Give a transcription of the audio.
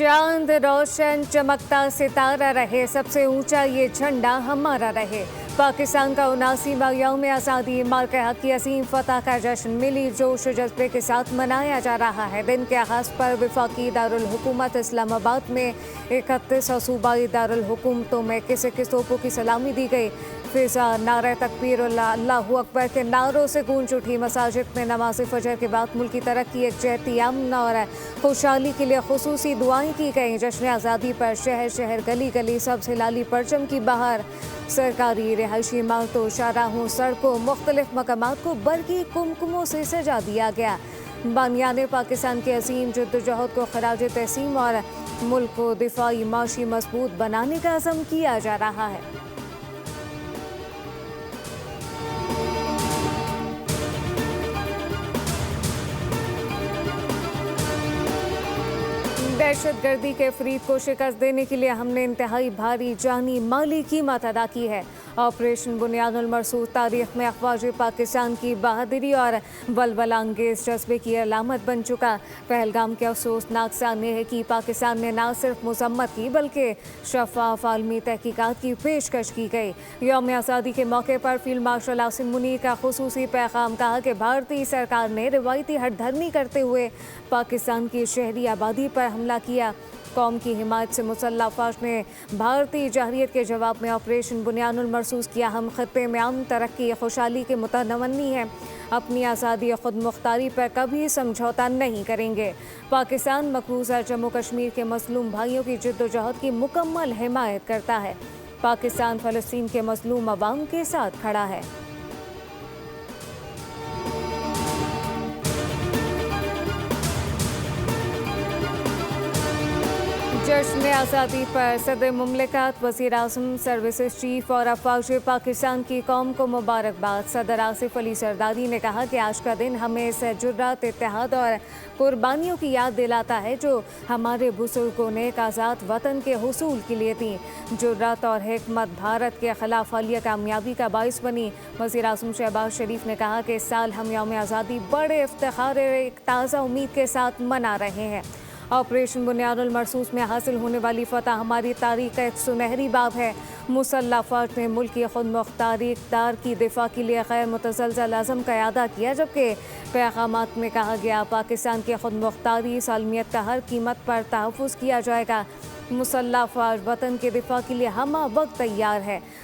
चांद रोशन चमकता सितारा रहे, सबसे ऊंचा ये झंडा हमारा रहे। पाकिस्तान का 79वां यौम आज़ादी मार्के हक की असीम फतह का जश्न मिली जोश जज्बे के साथ मनाया जा रहा है। दिन के आगाज़ पर वफाकी दारुल हुकूमत इस्लामाबाद में 31 और सूबाई दारुल हुकूमतों में किस तोपों की सलामी दी गई। फिजा नारे तकबीर और अल्लाहू अकबर के नारों से गूंज उठी। मसाजिद में नमाज फजर के बाद मुल्क की तरक्की, यकजहती, अमन और खुशहाली के लिए खुसूसी दुआएं की गईं। जश्न आज़ादी पर शहर शहर गली गली सब्ज़ हिलाली परचम की बहार। सरकारी रिहायशी इमारतों, शाहराहों, सड़कों, मुख्तलिफ मकामात को बरकी कुमकुमों से सजा दिया गया। बानियाने पाकिस्तान के अजीम जद्दोजहद को खराज तहसीम और मुल्क को दिफाई माशी मजबूत बनाने का अज़म किया जा रहा है। दहशतगर्दी के फरीब को शिकस्त देने के लिए हमने इंतहाई भारी जानी माली कीमत अदा की है। ऑपरेशन बुनियादुल मरसूख तारीख में अफवाज पाकिस्तान की बहादुरी और वलवला अंगेज जज्बे की अलामत बन चुका। पहलगाम के अफसोसनाक सामने है कि पाकिस्तान ने न सिर्फ मजम्मत की बल्कि शफाफ आलमी तहकीकात की पेशकश की गई। यौम आज़ादी के मौके पर फील्ड मार्शल आसिम मुनीर का खुसूसी पैगाम, कहा कि भारतीय सरकार ने रिवायती हठधर्मी करते हुए पाकिस्तान की शहरी आबादी पर हमला किया। कौम की हिमायत से मुसल्लह अफवाज ने भारतीय जहरियत के जवाब में ऑपरेशन बुनियादुल मरसूख किया। हम खत्ते में अमन, तरक्की, खुशहाली के मुतनवन्नी हैं। अपनी आज़ादी और खुद मुख्तारी पर कभी समझौता नहीं करेंगे। पाकिस्तान मकबूजा जम्मू कश्मीर के मजलूम भाइयों की जद्दोजहद की मुकम्मल हिमायत करता है। पाकिस्तान फ़लस्तीन के मजलूम अवाम के साथ खड़ा है। जश्न आज़ादी पर सदर मुमलिकत, वज़ीर आज़म, सर्विसेज चीफ और अफवाज पाकिस्तान की कौम को मुबारकबाद। सदर आसिफ अली जरदारी ने कहा कि आज का दिन हमें इस जुर्रत, इत्तेहाद और कुर्बानियों की याद दिलाता है जो हमारे बुजुर्गों ने एक आज़ाद वतन के हुसूल के लिए दी। जुर्रत और हिकमत भारत के खिलाफ हालिया कामयाबी का बाइस बनी। वज़ीर आज़म शहबाज शरीफ ने कहा कि इस साल हम यौम आज़ादी बड़े इफ्तिखार, एक ताज़ा उम्मीद के साथ मना रहे हैं। ऑपरेशन बुनियादुल मरसूख में हासिल होने वाली फतह हमारी तारीख का एक सुनहरी बाब है। मुसल्लह अफवाज ने मुल्क की खुद मुख्तारी इक़्तिदार की दिफा के लिए गैर मुतज़लज़ल अज़म का इआदा किया, जबकि पैगामात में कहा गया पाकिस्तान की खुद मुख्तारी सालमियत का हर कीमत पर तहफ़्फ़ुज़ किया जाएगा। मुसल्लह अफवाज वतन के दिफा के लिए हम वक्त तैयार है।